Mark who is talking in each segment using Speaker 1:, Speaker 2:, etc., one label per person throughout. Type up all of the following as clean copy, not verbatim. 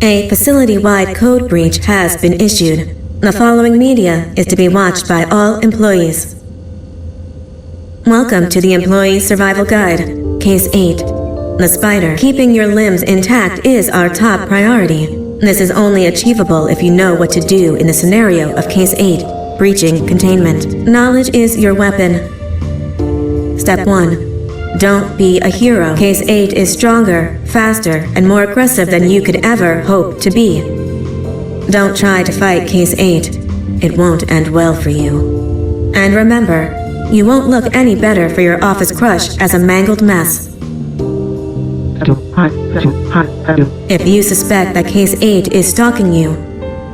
Speaker 1: A facility-wide code breach has been issued. The following media is to be watched by all employees. Welcome to the Employee Survival Guide, Case 8. The spider. Keeping your limbs intact is our top priority. This is only achievable if you know what to do in the scenario of Case 8, breaching containment. Knowledge is your weapon. Step 1. Don't be a hero. Case 8 is stronger, faster, and more aggressive than you could ever hope to be. Don't try to fight Case 8. It won't end well for you. And remember, you won't look any better for your office crush as a mangled mess. If you suspect that Case 8 is stalking you,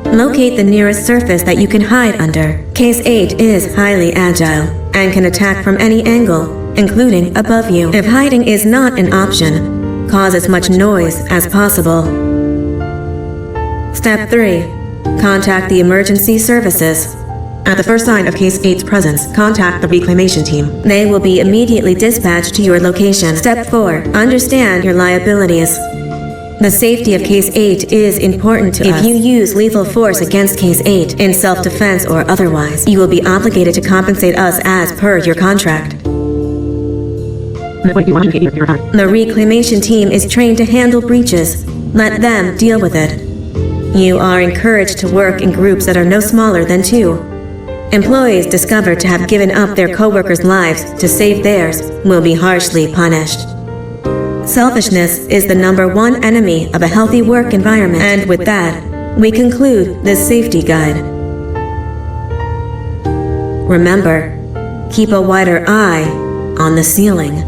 Speaker 1: locate the nearest surface that you can hide under. Case 8 is highly agile and can attack from any angle, including above you. If hiding is not an option, cause as much noise as possible. Step 3. Contact the emergency services. At the first sign of Case 8's presence, contact the reclamation team. They will be immediately dispatched to your location. Step 4. Understand your liabilities. The safety of Case 8 is important to us. If you use lethal force against Case 8, in self-defense or otherwise, you will be obligated to compensate us as per your contract. The reclamation team is trained to handle breaches. Let them deal with it. You are encouraged to work in groups that are no smaller than 2. Employees discovered to have given up their coworkers' lives to save theirs will be harshly punished. Selfishness is the #1 enemy of a healthy work environment. And with that, we conclude this safety guide. Remember, keep a wider eye on the ceiling.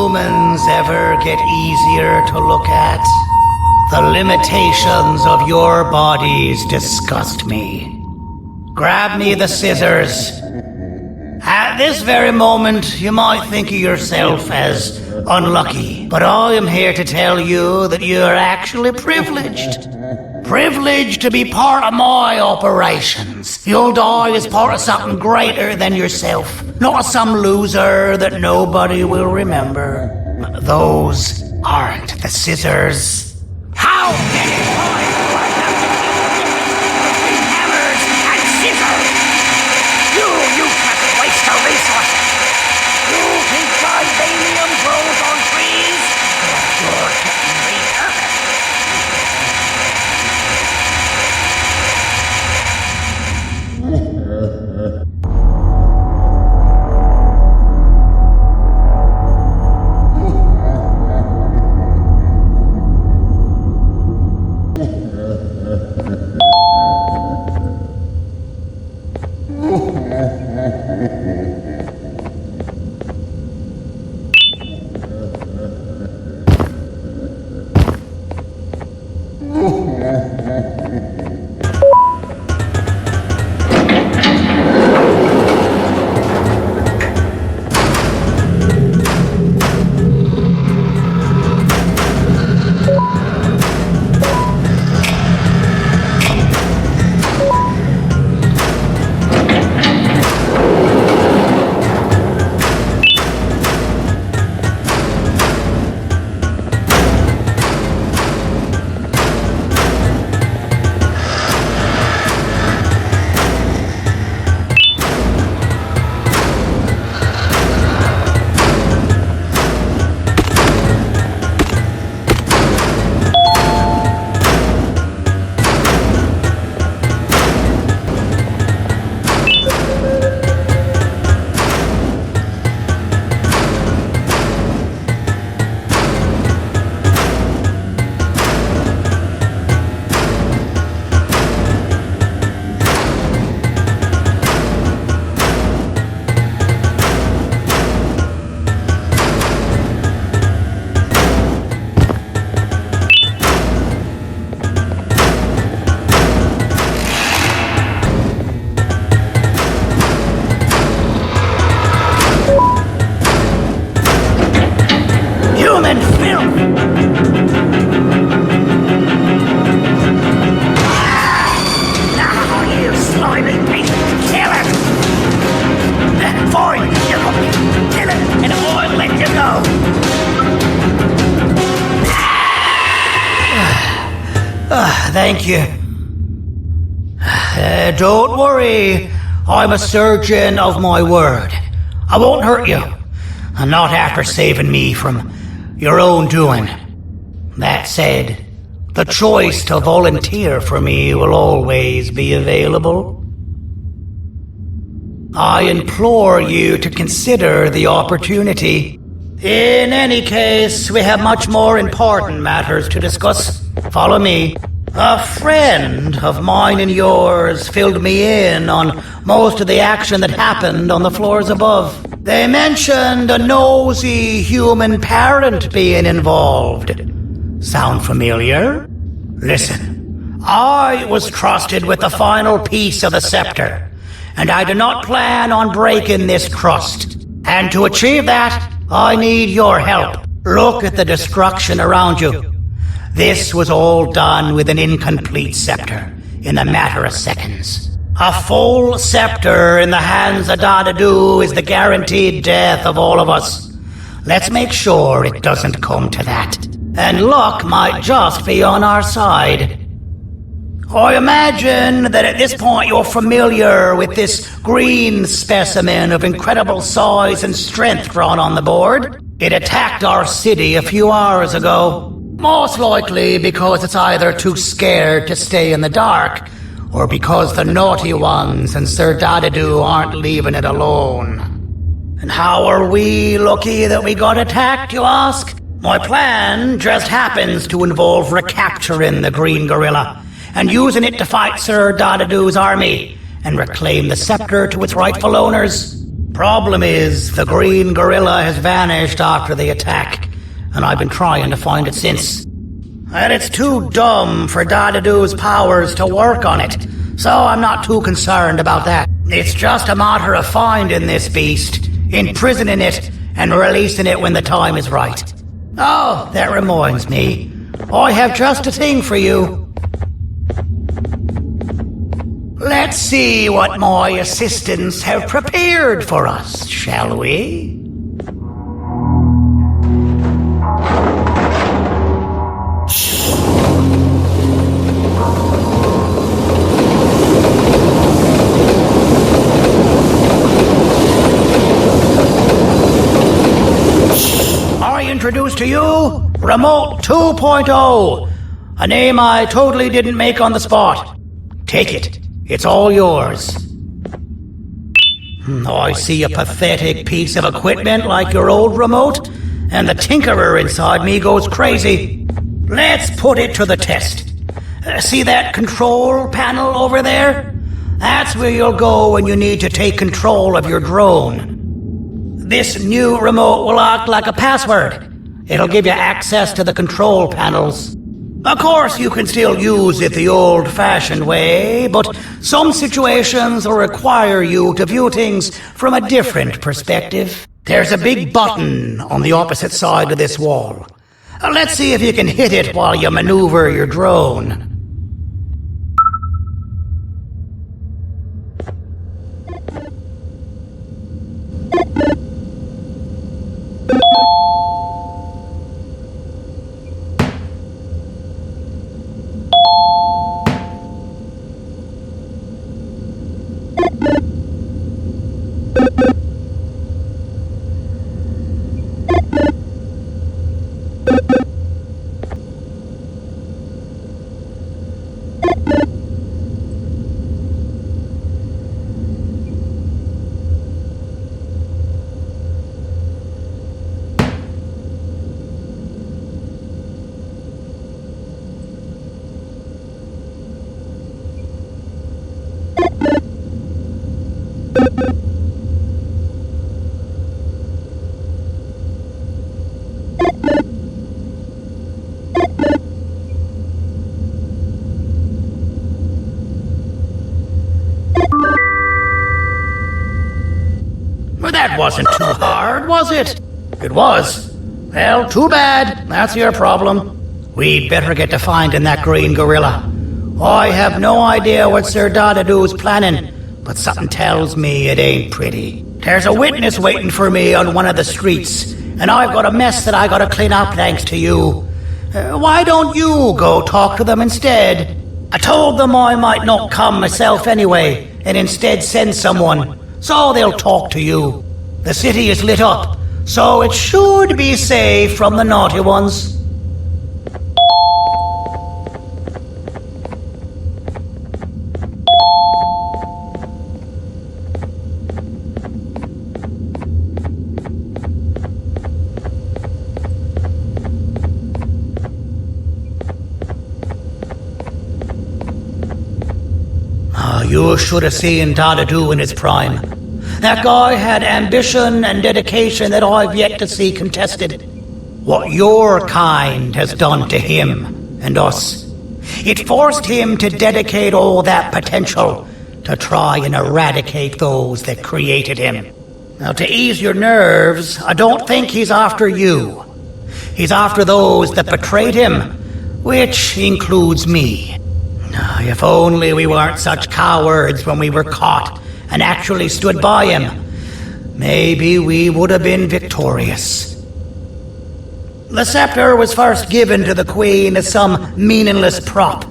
Speaker 2: humans ever get easier to look at? The limitations of your bodies disgust me. Grab me the scissors. At this very moment, you might think of yourself as unlucky, but I am here to tell you that you are actually privileged. Privileged to be part of my operations. You'll die as part of something greater than yourself, not as some loser that nobody will remember. Those aren't the scissors. How can it find what between hammers and scissors? You useless waste of resources! You think vibranium grows on trees? You're getting repurposed. Thank you. Don't worry. I'm a surgeon of my word. I won't hurt you. And not after saving me from your own doing. That said, the choice to volunteer for me will always be available. I implore you to consider the opportunity. In any case, we have much more important matters to discuss. Follow me. A friend of mine and yours filled me in on most of the action that happened on the floors above. They mentioned a nosy human parent being involved. Sound familiar? Listen, I was trusted with the final piece of the scepter, and I do not plan on breaking this trust. And to achieve that, I need your help. Look at the destruction around you. This was all done with an incomplete scepter, in a matter of seconds. A full scepter in the hands of Dadadu is the guaranteed death of all of us. Let's make sure it doesn't come to that. And luck might just be on our side. I imagine that at this point you're familiar with this green specimen of incredible size and strength drawn on the board. It attacked our city a few hours ago. Most likely because it's either too scared to stay in the dark, or because the naughty ones and Sir Dadadu aren't leaving it alone. And how are we lucky that we got attacked, you ask? My plan just happens to involve recapturing the green gorilla and using it to fight Sir Dadadu's army and reclaim the scepter to its rightful owners. Problem is, the green gorilla has vanished after the attack, and I've been trying to find it since. And it's too dumb for Dadadu's powers to work on it, so I'm not too concerned about that. It's just a matter of finding this beast, imprisoning it, and releasing it when the time is right. Oh, that reminds me. I have just a thing for you. Let's see what my assistants have prepared for us, shall we? I introduce to you Remote 2.0, a name I totally didn't make on the spot. Take it. It's all yours. I see a pathetic piece of equipment like your old remote, and the tinkerer inside me goes crazy. Let's put it to the test. See that control panel over there? That's where you'll go when you need to take control of your drone. This new remote will act like a password. It'll give you access to the control panels. Of course, you can still use it the old-fashioned way, but some situations will require you to view things from a different perspective. There's a big button on the opposite side of this wall. Let's see if you can hit it while you maneuver your drone. Well, that wasn't too hard, was it? It was. Well, too bad. That's your problem. We'd better get to finding that green gorilla. I have no idea what Sir Dadadu's planning, but something tells me it ain't pretty. There's a witness waiting for me on one of the streets, and I've got a mess that I gotta clean up thanks to you. Why don't you go talk to them instead? I told them I might not come myself anyway, and instead send someone, so they'll talk to you. The city is lit up, so it should be safe from the naughty ones. You should have seen Dadadu in his prime. That guy had ambition and dedication that I've yet to see contested. What your kind has done to him and us, it forced him to dedicate all that potential to try and eradicate those that created him. Now, to ease your nerves, I don't think he's after you. He's after those that betrayed him, which includes me. If only we weren't such cowards when we were caught and actually stood by him, maybe we would have been victorious. The scepter was first given to the Queen as some meaningless prop,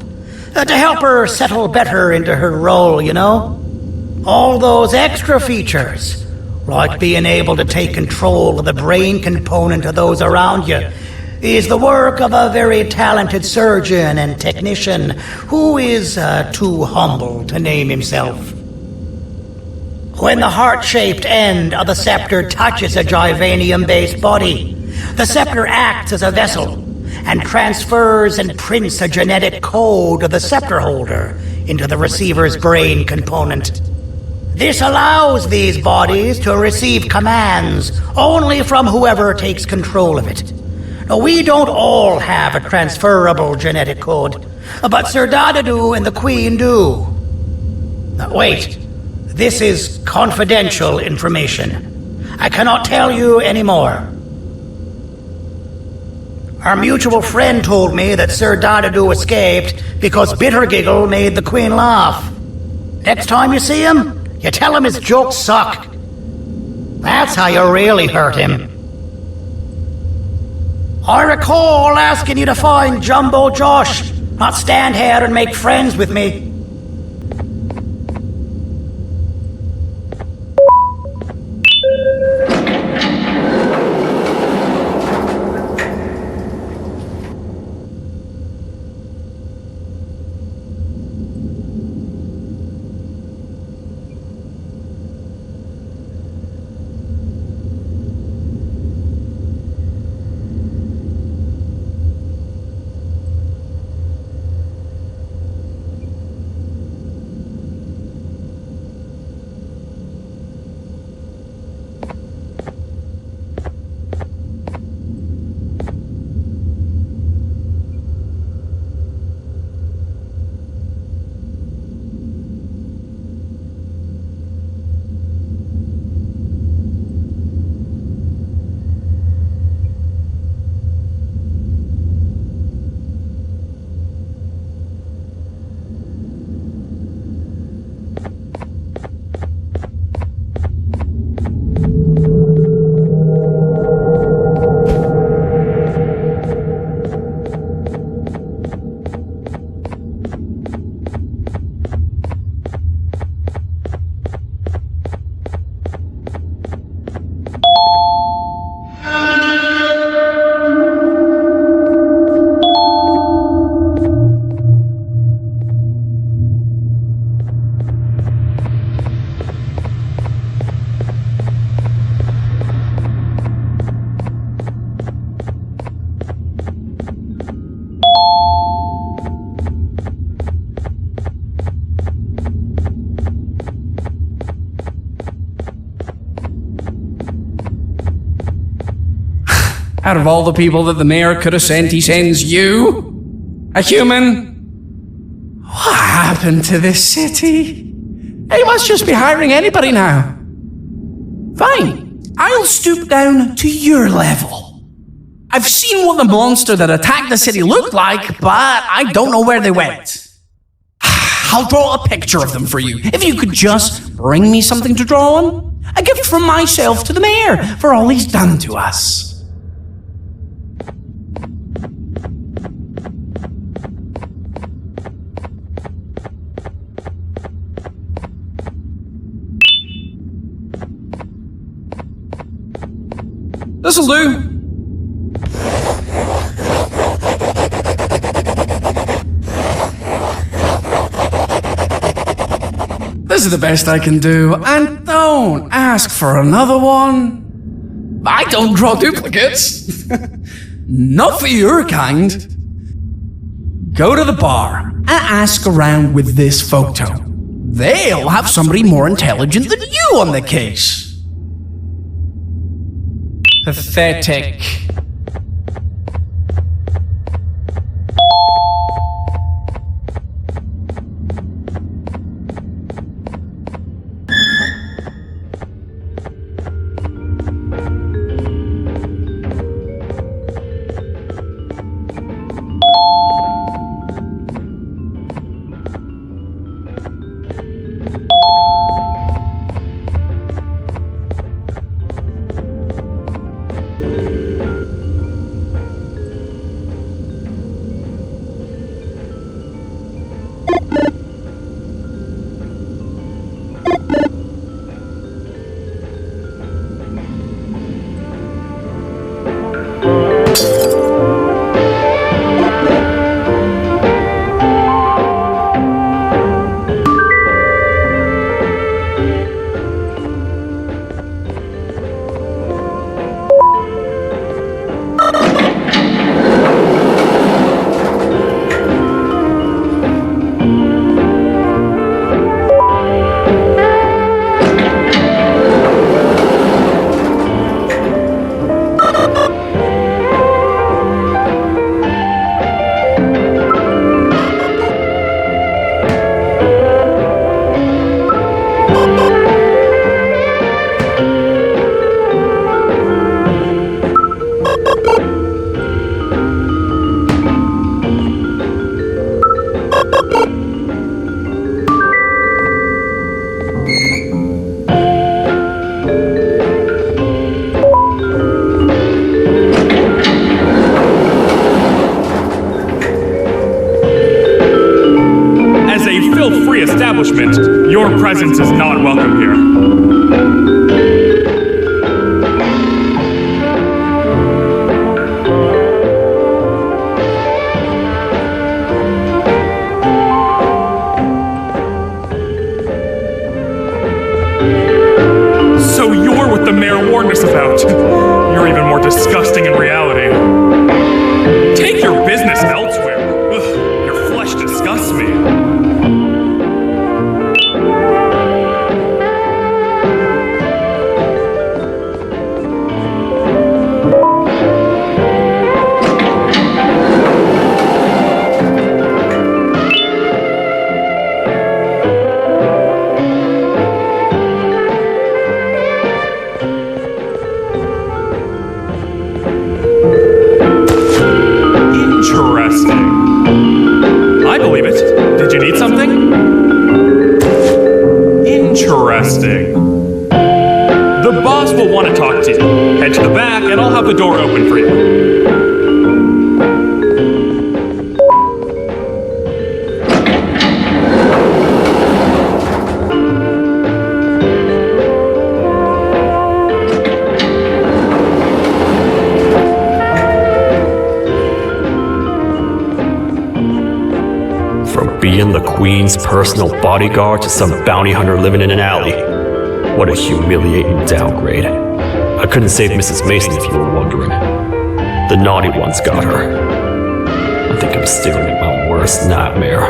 Speaker 2: to help her settle better into her role, you know? All those extra features, like being able to take control of the brain component of those around you, is the work of a very talented surgeon and technician who is too humble to name himself. When the heart-shaped end of the scepter touches a Givanium-based body, the scepter acts as a vessel and transfers and prints a genetic code of the scepter holder into the receiver's brain component. This allows these bodies to receive commands only from whoever takes control of it. Now, we don't all have a transferable genetic code, but Sir Dadadu and the Queen do. Now, wait, this is confidential information. I cannot tell you anymore. Our mutual friend told me that Sir Dadadu escaped because Bittergiggle made the Queen laugh. Next time you see him, you tell him his jokes suck. That's how you really hurt him. I recall asking you to find Jumbo Josh, not stand here and make friends with me.
Speaker 3: Out of all the people that the mayor could have sent, he sends you? A human? What happened to this city? He must just be hiring anybody now. Fine, I'll stoop down to your level. I've seen what the monster that attacked the city looked like, but I don't know where they went. I'll draw a picture of them for you, if you could just bring me something to draw on. A gift from myself to the mayor for all he's done to us. This'll do. This is the best I can do, and don't ask for another one. I don't draw duplicates. Not for your kind. Go to the bar and ask around with this photo. They'll have somebody more intelligent than you on the case. Pathetic.
Speaker 4: Establishment, your presence is not welcome here. So you're what the mayor warned us about. You're even more disgusting in reality. Take your business elsewhere. Ugh, your flesh disgusts me. I believe it. Did you need something? Interesting. The boss will want to talk to you. Head to the back and I'll have the door open for you.
Speaker 5: Being the Queen's personal bodyguard to some bounty hunter living in an alley. What a humiliating downgrade. I couldn't save Mrs. Mason if you were wondering. The naughty ones got her. I think I'm staring at my worst nightmare.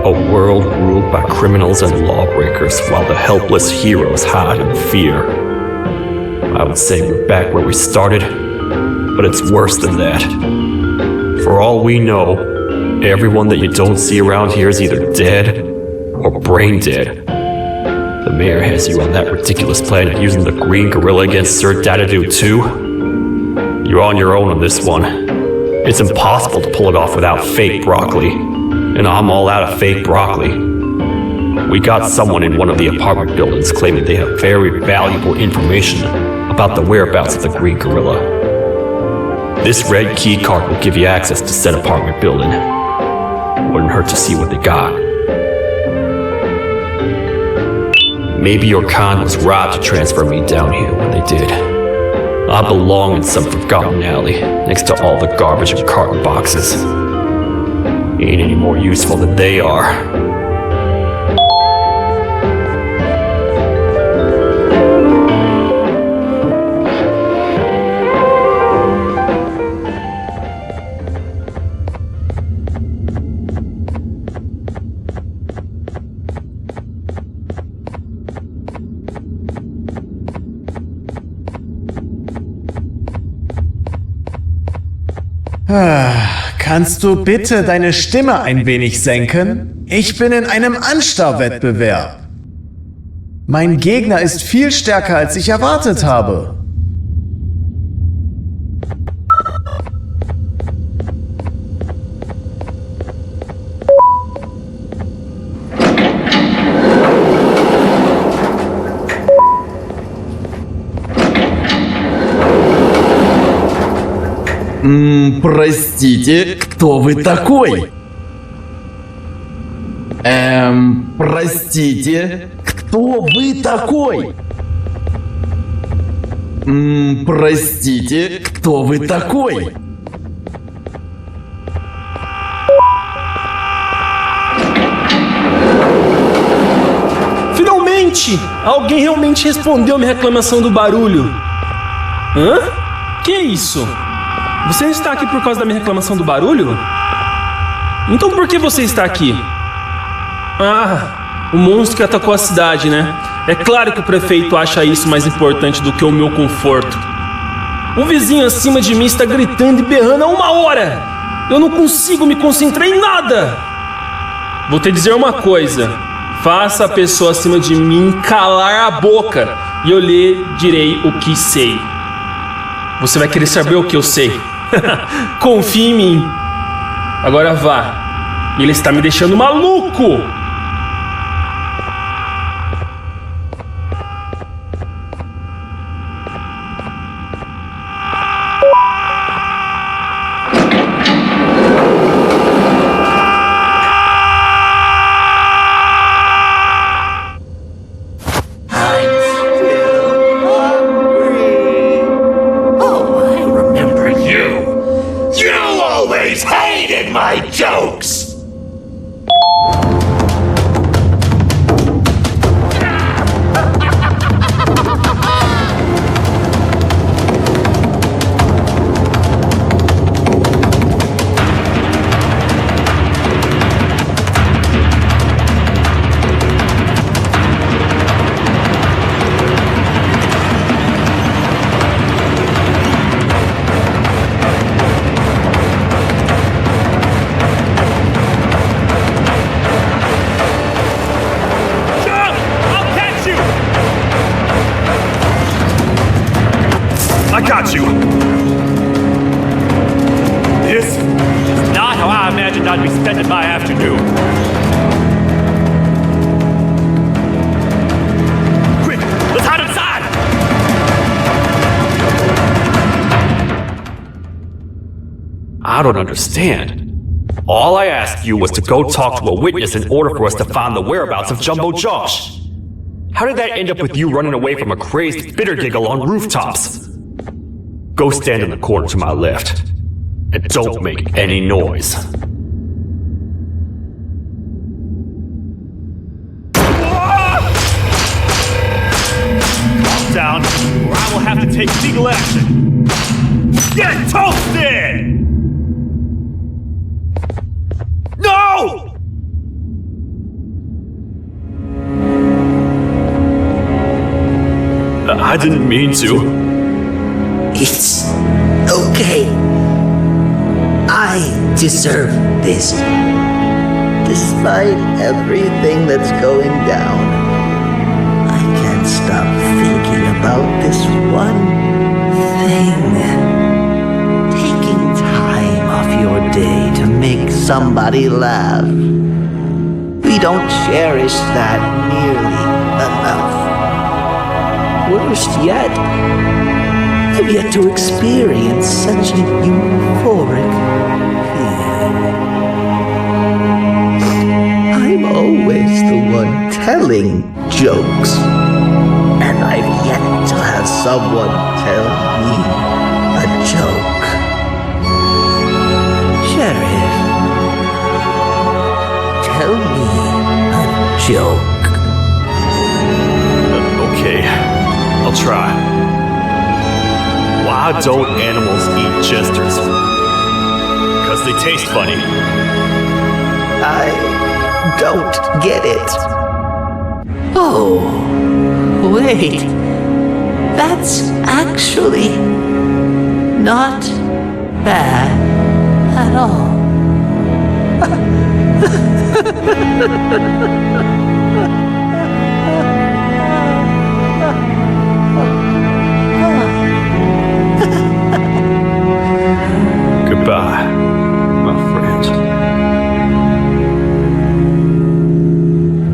Speaker 5: A world ruled by criminals and lawbreakers while the helpless heroes hide in fear. I would say we're back where we started, but it's worse than that. For all we know, everyone that you don't see around here is either dead or brain dead. The mayor has you on that ridiculous planet using the green gorilla against Sir Dadadoo too. You're on your own on this one. It's impossible to pull it off without fake broccoli. And I'm all out of fake broccoli. We got someone in one of the apartment buildings claiming they have very valuable information about the whereabouts of the green gorilla. This red key card will give you access to said apartment building. Wouldn't hurt to see what they got. Maybe your con was right to transfer me down here when they did. I belong in some forgotten alley next to all the garbage and carton boxes. Ain't any more useful than they are.
Speaker 6: Kannst du bitte deine Stimme ein wenig senken? Ich bin in einem Anstarrwettbewerb. Mein Gegner ist viel stärker, als ich erwartet habe.
Speaker 7: Простите, кто вы такой? Простите, кто вы такой? Простите, кто вы такой?
Speaker 8: Finalmente! Alguém realmente respondeu minha reclamação do barulho. Hã? Que é isso? Você está aqui por causa da minha reclamação do barulho? Então por que você está aqui? Ah, o monstro que atacou a cidade, né? É claro que o prefeito acha isso mais importante do que o meu conforto. O vizinho acima de mim está gritando e berrando há 1 hora! Eu não consigo me concentrar em nada! Vou te dizer uma coisa. Faça a pessoa acima de mim calar a boca e eu lhe direi o que sei. Você vai querer saber o que eu sei. Confie em mim. Agora vá. Ele está me deixando maluco.
Speaker 4: I got you! This is not how I imagined I'd be spending my afternoon. Quick, let's hide inside!
Speaker 5: I don't understand. All I asked you was to go talk to a witness in order for us to find the whereabouts of Jumbo Josh. How did that end up with you running away from a crazed bitter giggle on rooftops? Go stand in the corner to my left. And don't make any noise.
Speaker 4: Calm down, or I will have to take legal action. Get toasted! No!
Speaker 5: I didn't mean to.
Speaker 9: It's okay. I deserve this. Despite everything that's going down, I can't stop thinking about this one thing. Taking time off your day to make somebody laugh. We don't cherish that nearly enough. Worst yet, I've yet to experience such a euphoric feeling. I'm always the one telling jokes, and I've yet to have someone tell me a joke. Sheriff, tell me a joke.
Speaker 5: Okay, I'll try. Why don't animals eat jesters? Because they taste funny.
Speaker 9: I don't get it. Oh, wait. That's actually not bad at all.
Speaker 5: Goodbye, my friend.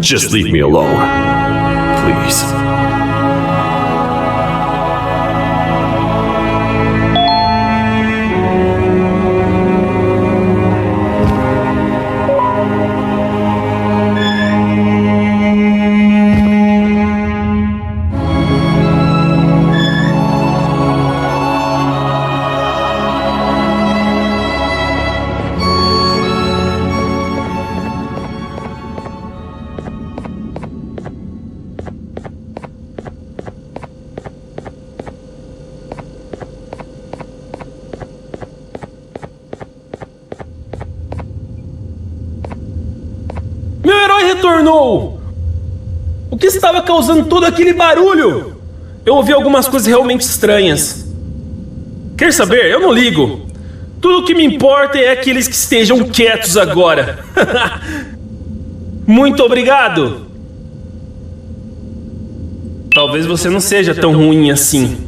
Speaker 5: Just leave me alone, please.
Speaker 8: Retornou! O que estava causando todo aquele barulho? Eu ouvi algumas coisas realmente estranhas. Quer saber? Eu não ligo. Tudo o que me importa é aqueles que estejam quietos agora. Muito obrigado! Talvez você não seja tão ruim assim.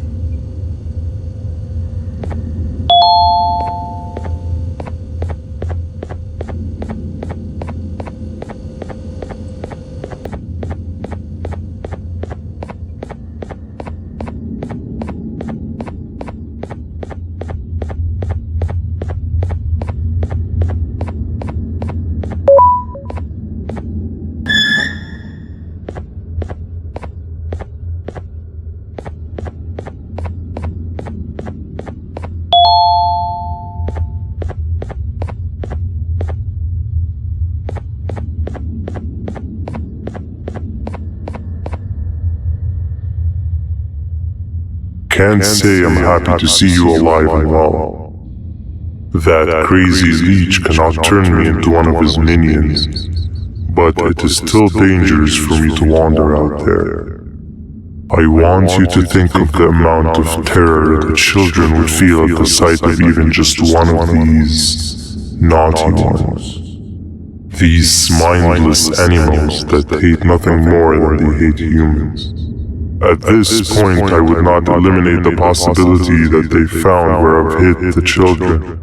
Speaker 10: can't say I'm happy to see you alive and well. That crazy leech cannot turn me into one of his minions, but it is still dangerous for me to wander out there. I want you to think of the amount of terror that children would feel at the sight of even just one of these naughty ones. These mindless animals that hate nothing more than they hate humans. At this point, I would not eliminate the possibility that they found where I've hid the children.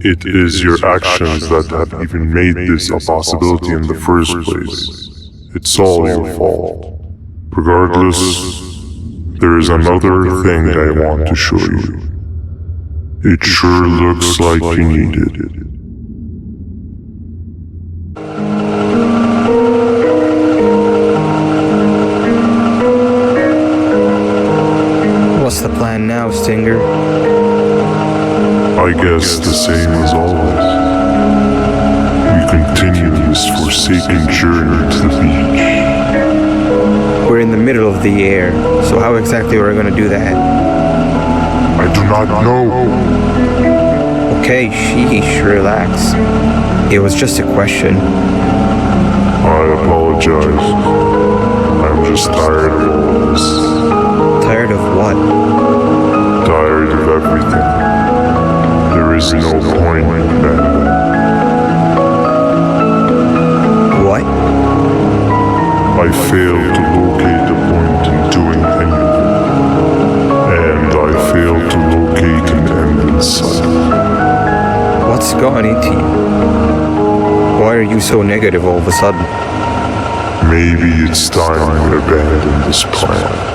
Speaker 10: It is your actions that have even made this a possibility in the first place. It's all your fault. Regardless, there is another thing I want to show you. It sure looks like you need it.
Speaker 11: What's the plan now, Stinger?
Speaker 10: I guess the same as always. We continue this forsaken journey to the beach.
Speaker 11: We're in the middle of the air, so how exactly are we going to do that?
Speaker 10: I do not know.
Speaker 11: Okay, sheesh, relax. It was just a question.
Speaker 10: I apologize. I'm just tired of all this.
Speaker 11: Tired of what?
Speaker 10: Tired of everything. There is no point in Banban.
Speaker 11: What?
Speaker 10: I failed to locate a point in doing anything. And I failed to locate an end in sight.
Speaker 11: What's gone into you? Why are you so negative all of a sudden?
Speaker 10: Maybe it's time we abandon this plan.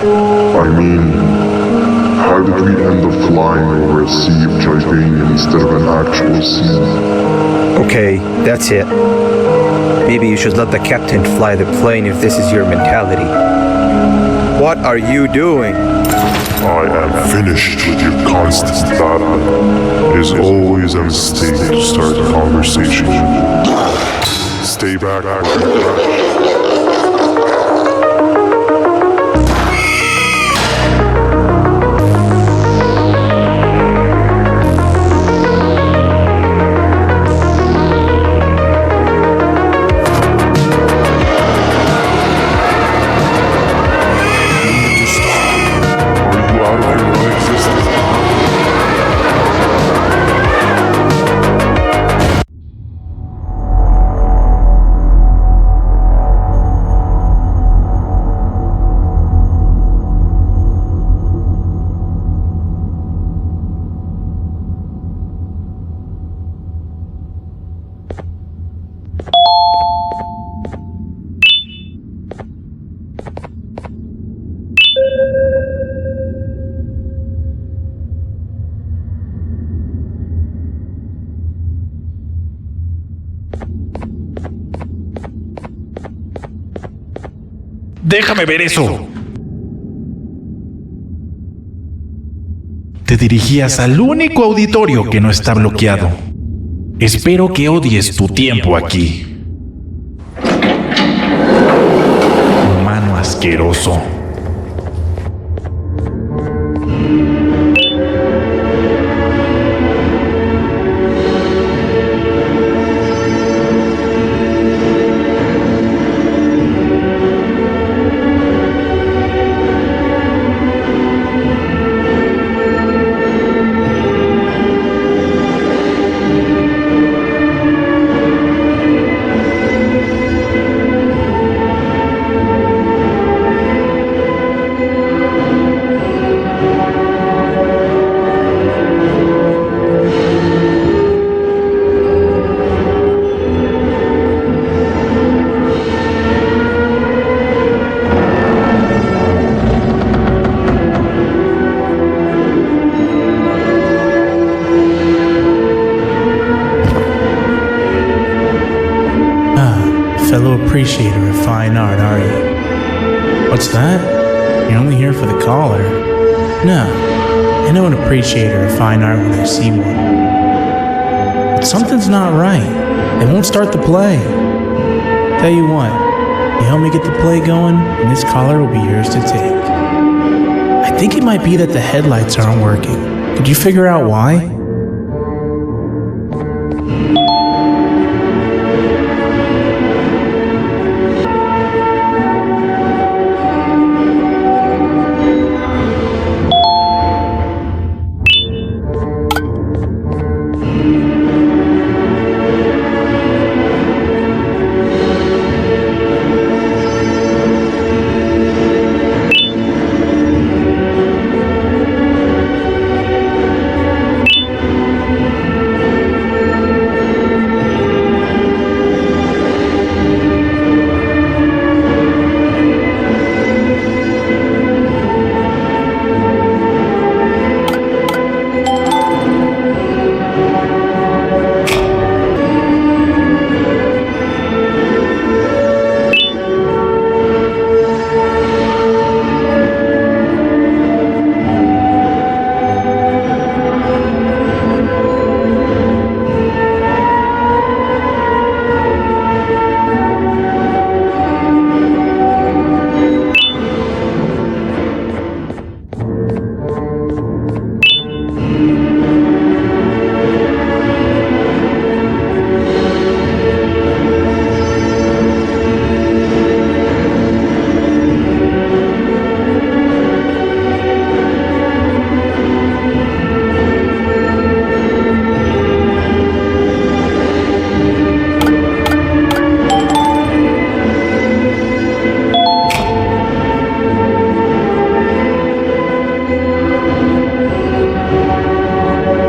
Speaker 10: I mean, how did we end up flying over a sea of Tritanium instead of an actual sea?
Speaker 11: Okay, that's it. Maybe you should let the captain fly the plane if this is your mentality. What are you doing?
Speaker 10: I am finished with your constant battle. It is always a mistake to start a conversation. Stay back.
Speaker 12: Déjame ver eso. Te dirigías al único auditorio que no está bloqueado. Espero que odies tu tiempo aquí. Humano asqueroso.
Speaker 13: Fellow appreciator of fine art, are you? What's that? You're only here for the collar. No, I know an appreciator of fine art when I see one. But something's not right. They won't start the play. Tell you what, you help me get the play going, and this collar will be yours to take. I think it might be that the headlights aren't working. Could you figure out why?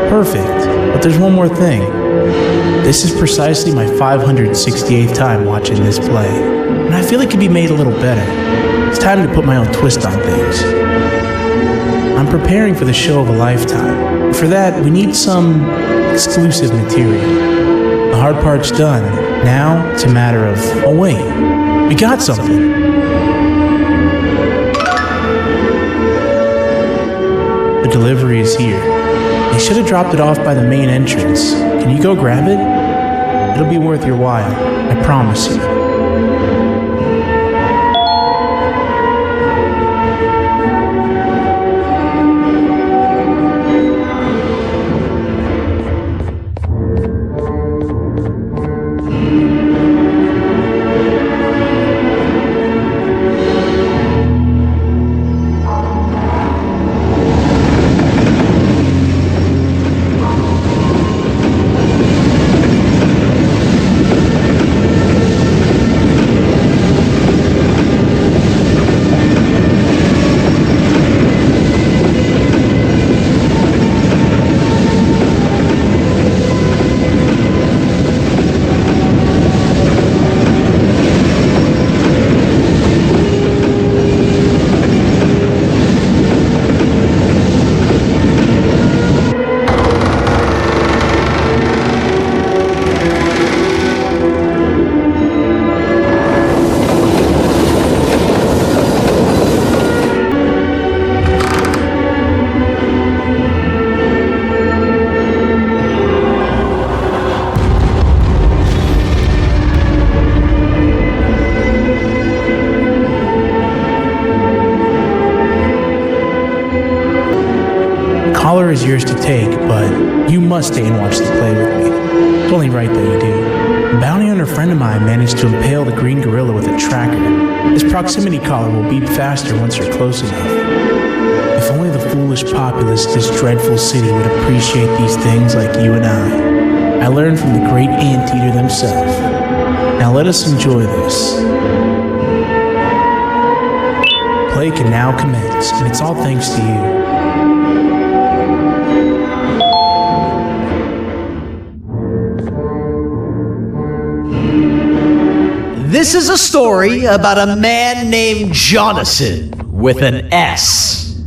Speaker 13: Perfect. But there's one more thing. This is precisely my 568th time watching this play, and I feel it could be made a little better. It's time to put my own twist on things. I'm preparing for the show of a lifetime. For that, we need some exclusive material. The hard part's done. Now, it's a matter of, oh wait, we got something. The delivery is here. They should have dropped it off by the main entrance. Can you go grab it? It'll be worth your while, I promise you. Collar is yours to take, but you must stay and watch the play with me. It's only right that you do. A bounty hunter friend of mine managed to impale the green gorilla with a tracker. This proximity collar will beep faster once you're close enough. If only the foolish populace of this dreadful city would appreciate these things like you and I. I learned from the great anteater himself. Now let us enjoy this. Play can now commence, and it's all thanks to you.
Speaker 2: This is a story about a man named Jonathan with an S.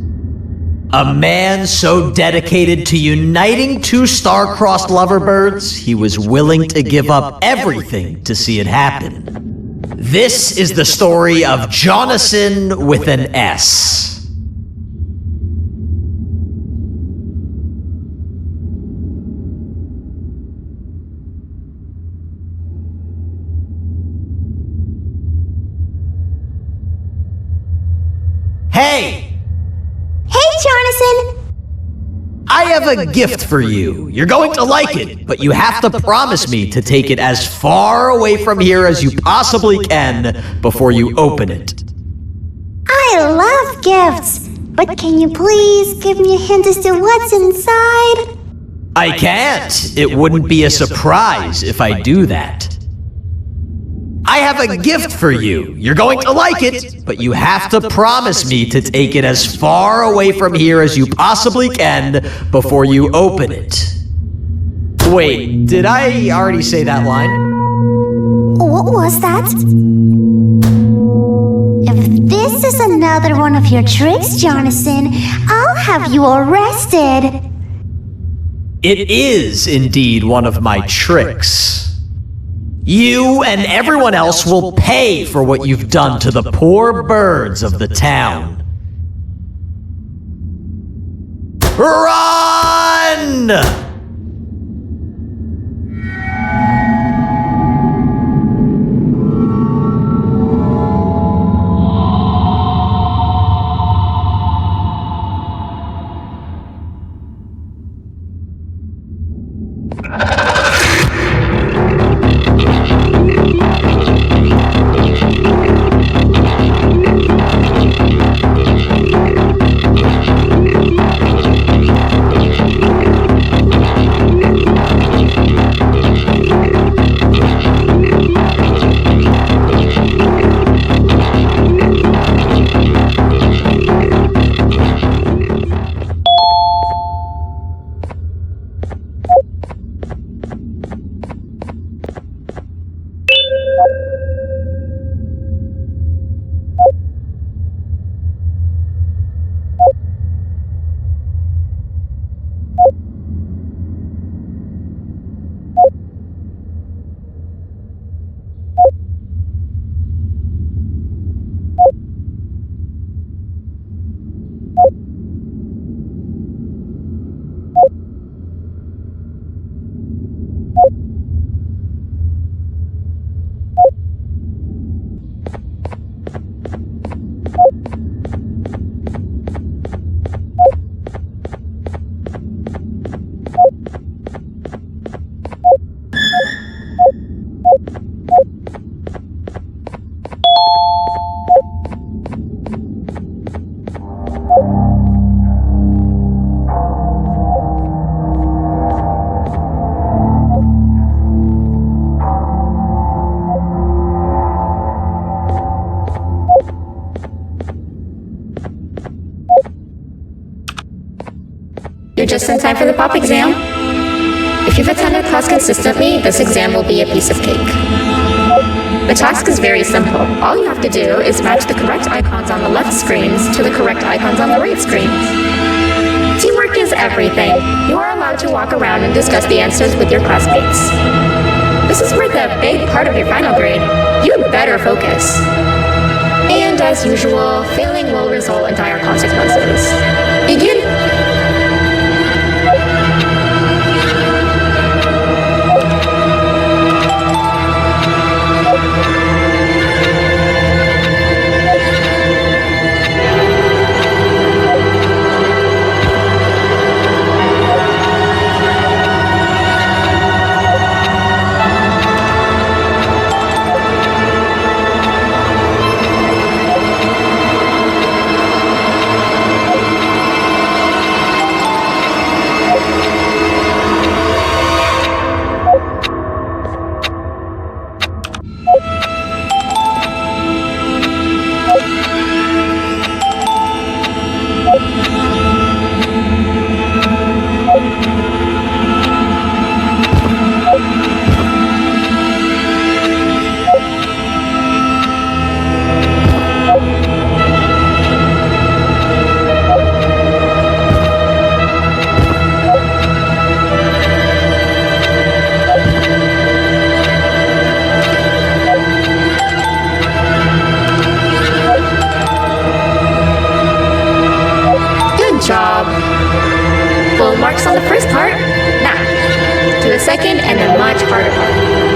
Speaker 2: A man so dedicated to uniting two star-crossed loverbirds, he was willing to give up everything to see it happen. This is the story of Jonathan with an S.
Speaker 14: Hey!
Speaker 15: Hey
Speaker 14: Jonathan?
Speaker 15: I have a gift for you. You're going to like it, but you have to promise me to take it as far away from here as you possibly can before you open it.
Speaker 14: I love gifts, but can you please give me a hint as to what's inside?
Speaker 15: I can't. It wouldn't be a surprise if I do that. I have a gift for you. You're going to like it, but you have to promise me to take it as far away from here as you possibly can before you open it. Wait, did I already say that line?
Speaker 14: What was that? If this is another one of your tricks, Jonathan, I'll have you arrested.
Speaker 15: It is indeed one of my tricks. You and everyone else will pay for what you've done to the poor birds of the town. Run!
Speaker 16: You're just in time for the pop exam. If you've attended class consistently, this exam will be a piece of cake. The task is very simple. All you have to do is match the correct icons on the left screens to the correct icons on the right screens. Teamwork is everything. You are allowed to walk around and discuss the answers with your classmates. This is worth a big part of your final grade. You better focus. And as usual, failing will result in dire consequences. Begin. Full marks on the first part. Now, to the second and the much harder part.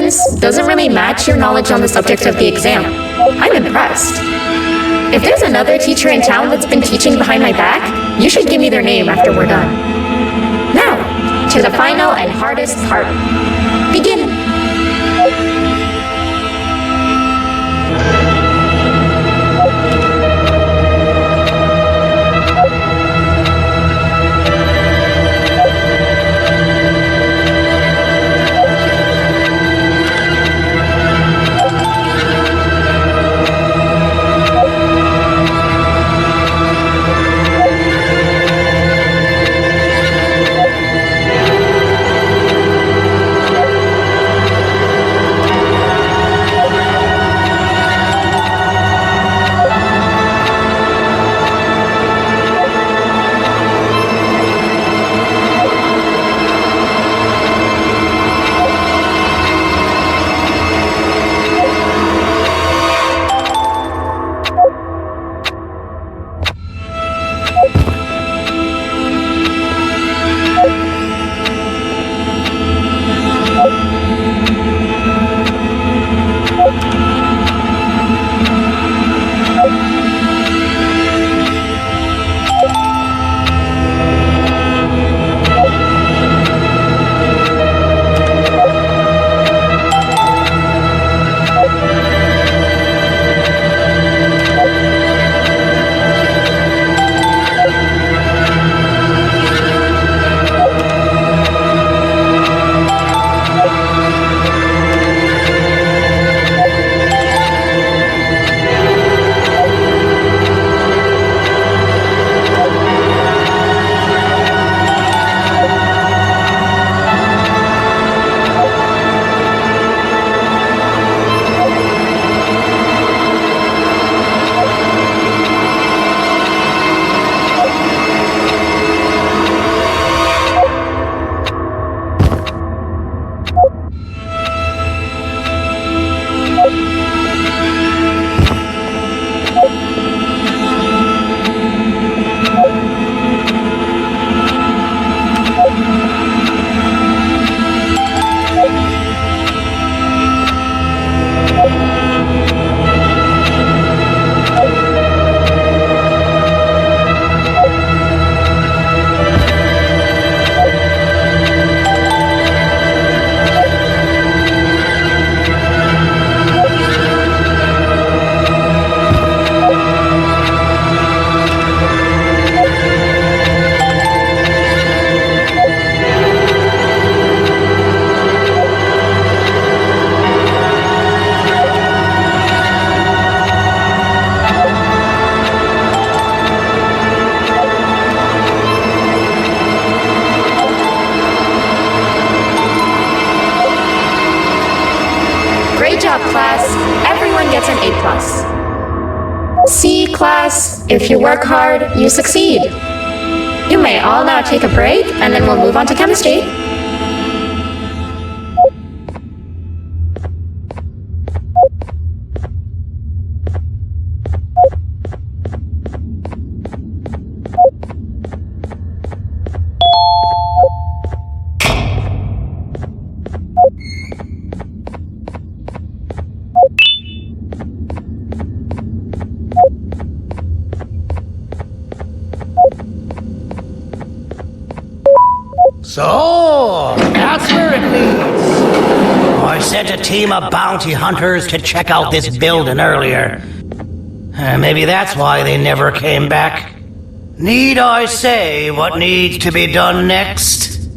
Speaker 16: questions doesn't really match your knowledge on the subject of the exam. I'm impressed. If there's another teacher in town that's been teaching behind my back, you should give me their name after we're done. Now, to the final and hardest part. Begin. Great job, class. Everyone gets an A+. C, class. If you work hard, you succeed. You may all now take a break, and then we'll move on to chemistry.
Speaker 2: So, that's where it leads. I sent a team of bounty hunters to check out this building earlier. Maybe that's why they never came back. Need I say what needs to be done next?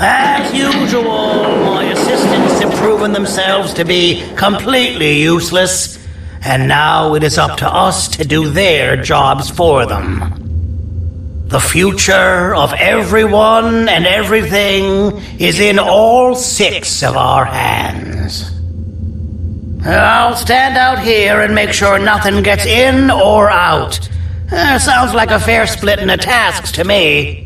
Speaker 2: As usual, my assistants have proven themselves to be completely useless. And now it is up to us to do their jobs for them. The future of everyone and everything is in all 6 of our hands. I'll stand out here and make sure nothing gets in or out. Sounds like a fair splitting of tasks to me.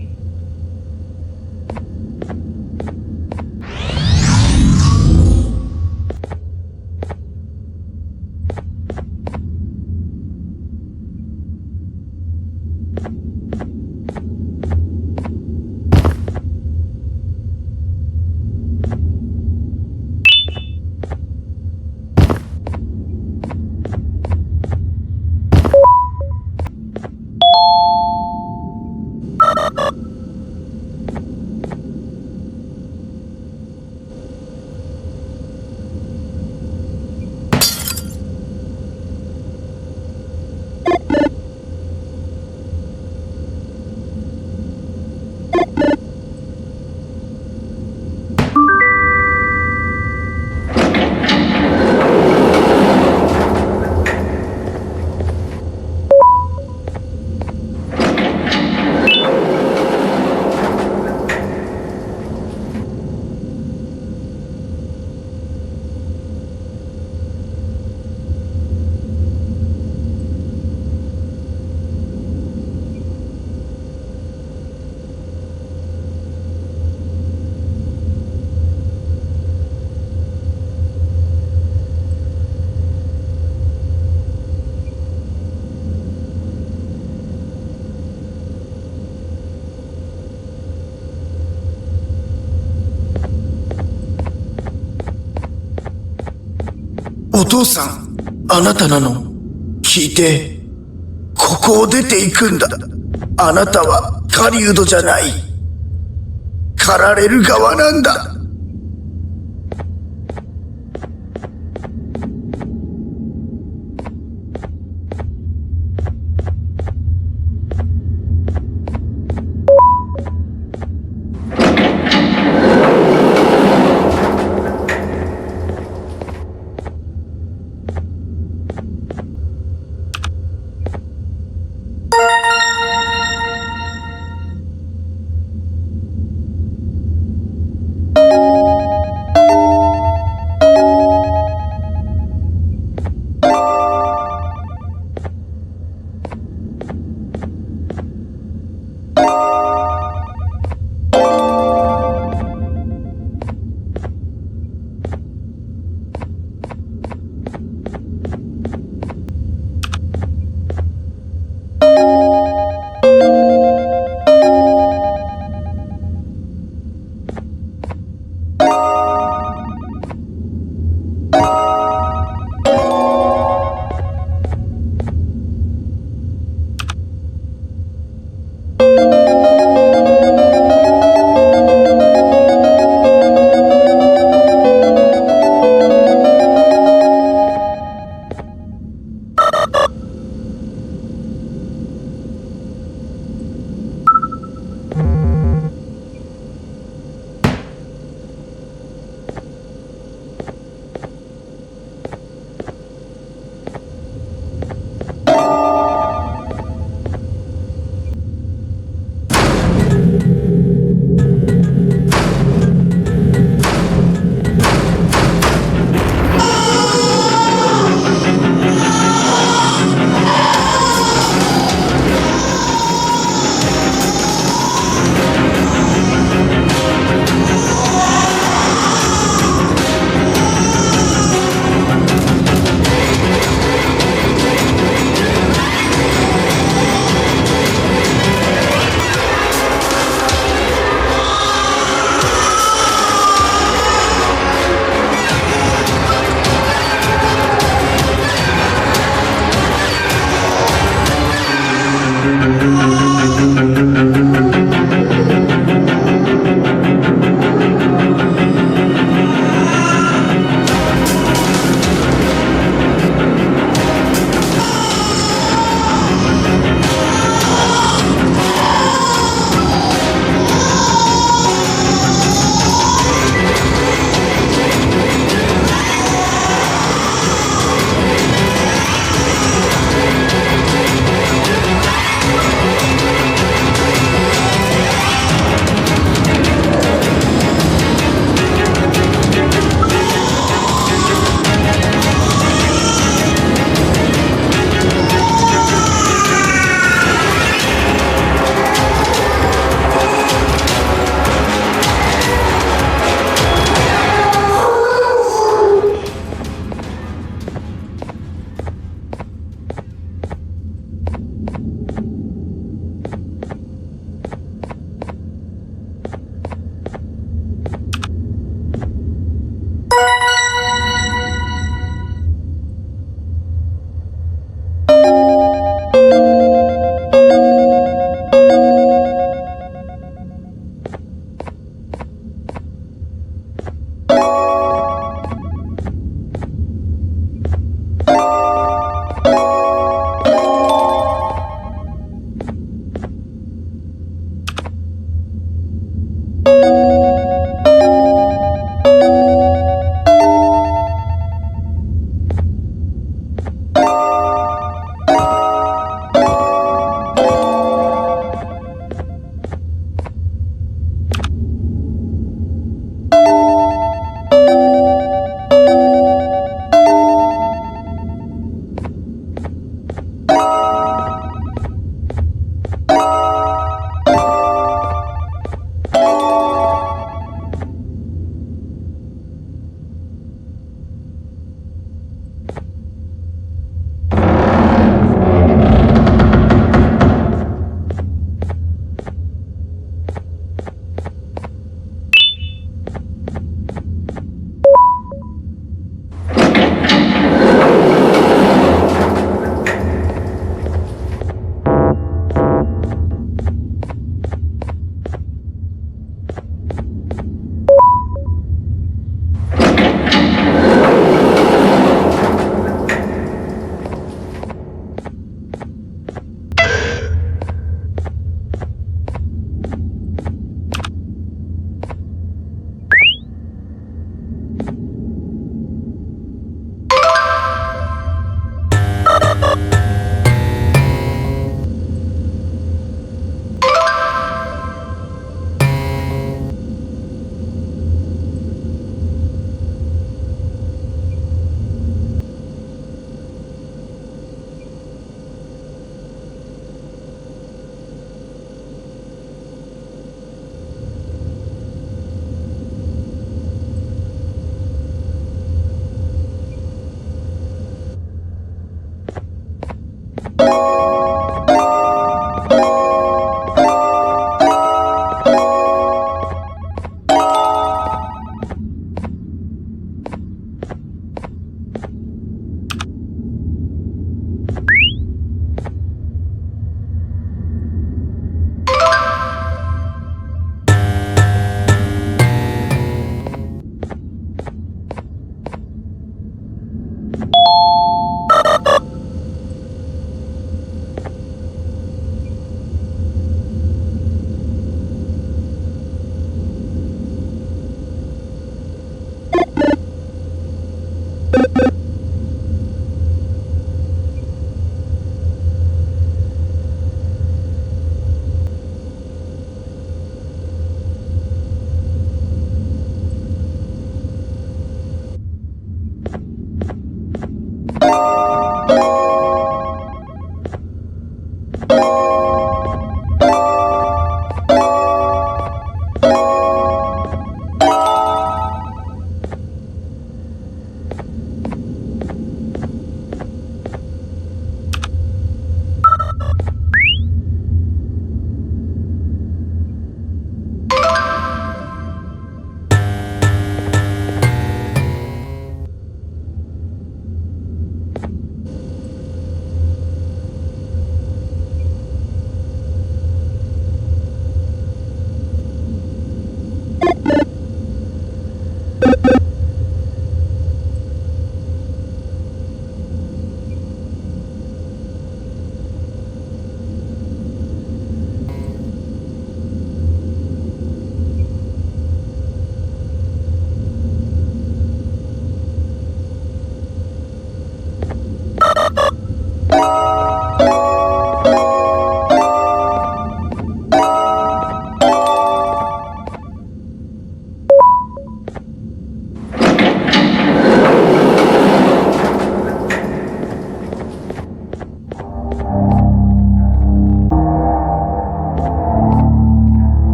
Speaker 17: 父さん、あなたなの？聞いて。ここを出ていくんだ。あなたは狩人じゃない。狩られる側なんだ。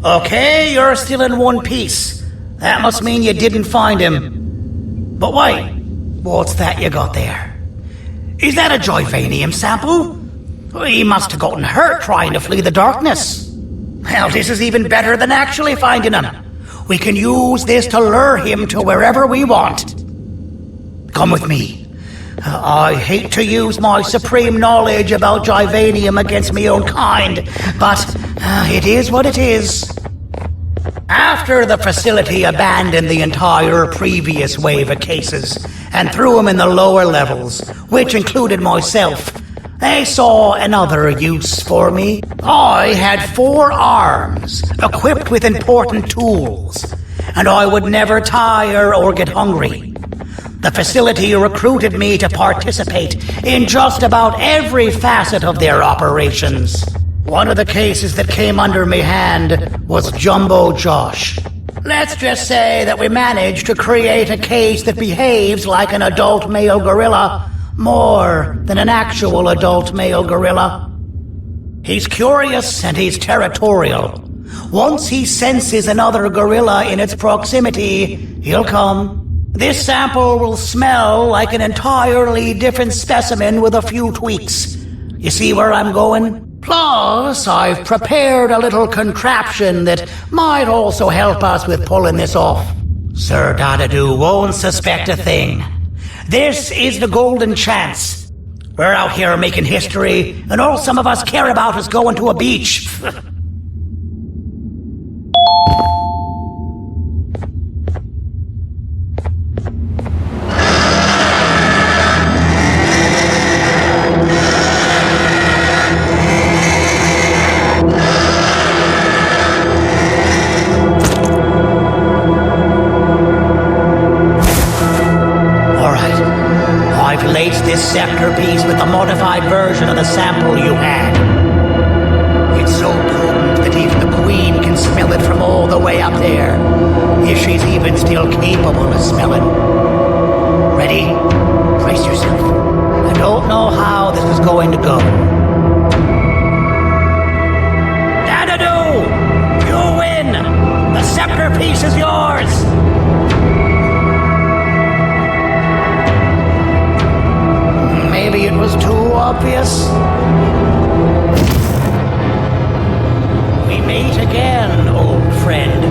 Speaker 2: Okay, you're still in one piece. That must mean you didn't find him. But wait, what's that you got there? Is that a Joyvanium sample? He must have gotten hurt trying to flee the darkness. Well, this is even better than actually finding him. We can use this to lure him to wherever we want. Come with me. I hate to use my supreme knowledge about Joyvanium against my own kind, but it is what it is. After the facility abandoned the entire previous wave of cases and threw them in the lower levels, which included myself, they saw another use for me. I had 4 arms, equipped with important tools, and I would never tire or get hungry. The facility recruited me to participate in just about every facet of their operations. One of the cases that came under me hand was Jumbo Josh. Let's just say that we managed to create a case that behaves like an adult male gorilla, more than an actual adult male gorilla. He's curious and he's territorial. Once he senses another gorilla in its proximity, he'll come. This sample will smell like an entirely different specimen with a few tweaks. You see where I'm going? Plus, I've prepared a little contraption that might also help us with pulling this off. Sir Dadadoo won't suspect a thing. This is the golden chance. We're out here making history, and all some of us care about is going to a beach. This scepter piece with the modified version of the sample you had. It's so potent that even the Queen can smell it from all the way up there, if she's even still capable of smelling. Ready? Brace yourself. I don't know how this is going to go. Dadadoo! You win! The scepter piece is yours! Maybe it was too obvious. We meet again, old friend.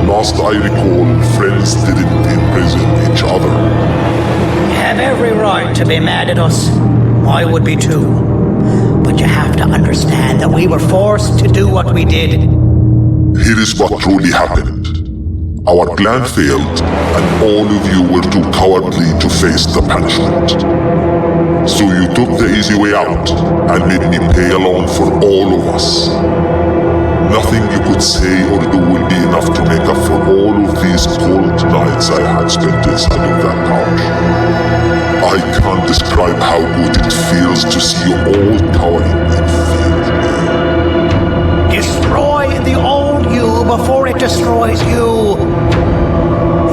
Speaker 10: Last I recall, friends didn't imprison each other.
Speaker 2: You have every right to be mad at us. I would be too. But you have to understand that we were forced to do what we did.
Speaker 10: Here is what truly happened. Our plan failed, and all of you were too cowardly to face the punishment. So you took the easy way out and made me pay along for all of us. Nothing you could say or do will be enough to make up for all of these cold nights I had spent inside of that pouch. I can't describe how good it feels to see you all cowering in fear.
Speaker 2: Destroy the old you before it destroys you.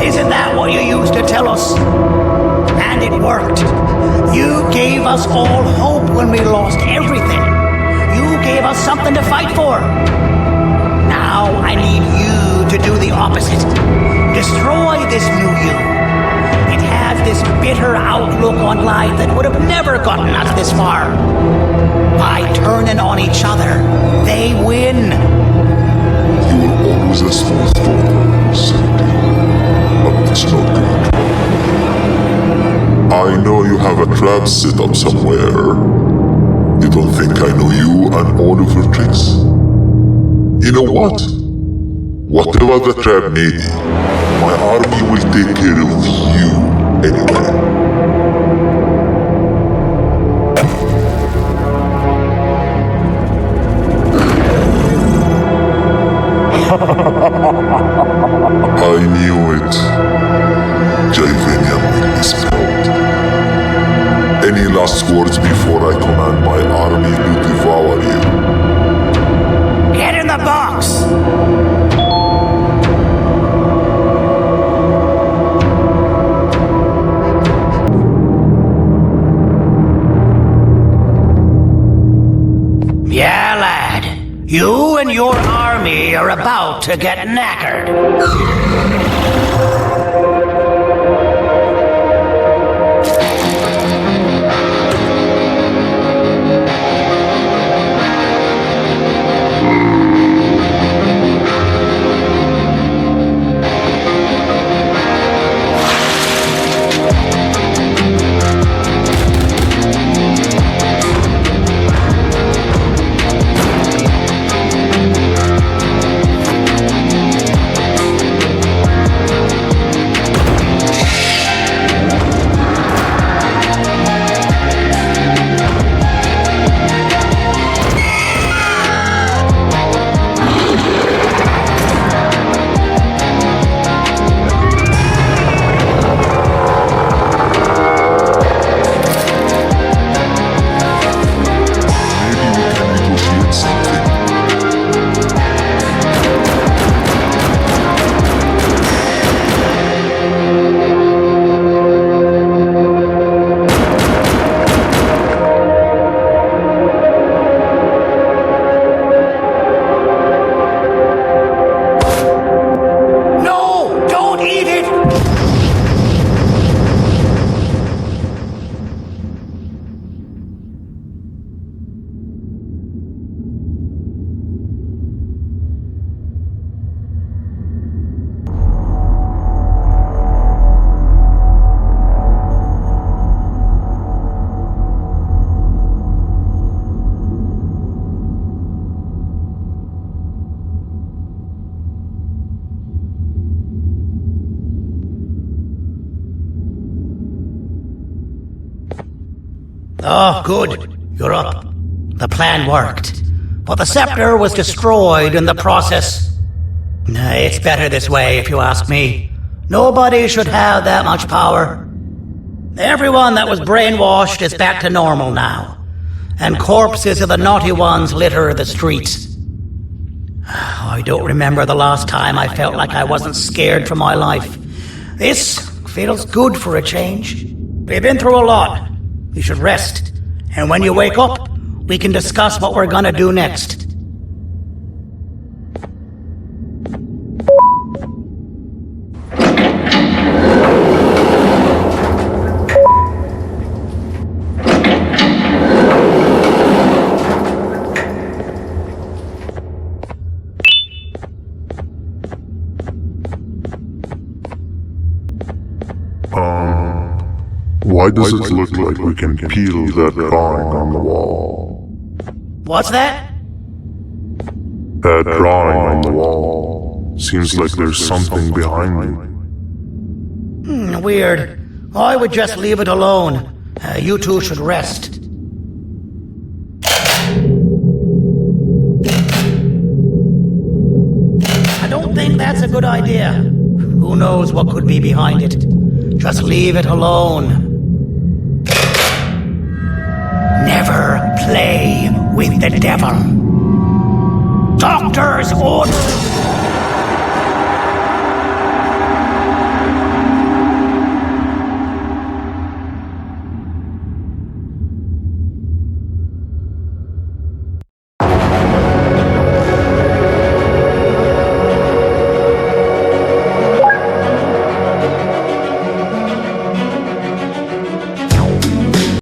Speaker 2: Isn't that what you used to tell us? And it worked. You gave us all hope when we lost everything. You gave us something to fight for. Now I need you to do the opposite. Destroy this new you. It has this bitter outlook on life that would have never gotten us this far. By turning on each other, they win.
Speaker 10: You were always a small storm, Sandy. But it's not good. I know you have a trap set up somewhere. You don't think I know you and all of your tricks? You know what? Whatever the trap may be, my army will take care of you anyway. I knew it. Joyvanium will be spelled. Any last words before I command my army to devour you?
Speaker 2: Get in the box! Yeah, lad. You and your army are about to get knackered. Oh, good. You're up. The plan worked. But the scepter was destroyed in the process. It's better this way, if you ask me. Nobody should have that much power. Everyone that was brainwashed is back to normal now. And corpses of the naughty ones litter the streets. I don't remember the last time I felt like I wasn't scared for my life. This feels good for a change. We've been through a lot. You should rest. And when you wake up, we can discuss what we're gonna do next.
Speaker 10: Why does it look like we can peel that drawing on the wall?
Speaker 2: What's that?
Speaker 10: That drawing on the wall. Seems like there's something behind it.
Speaker 2: Weird. I would just leave it alone. You two should rest. I don't think that's a good idea. Who knows what could be behind it? Just leave it alone. Never play with the devil. Doctor's orders.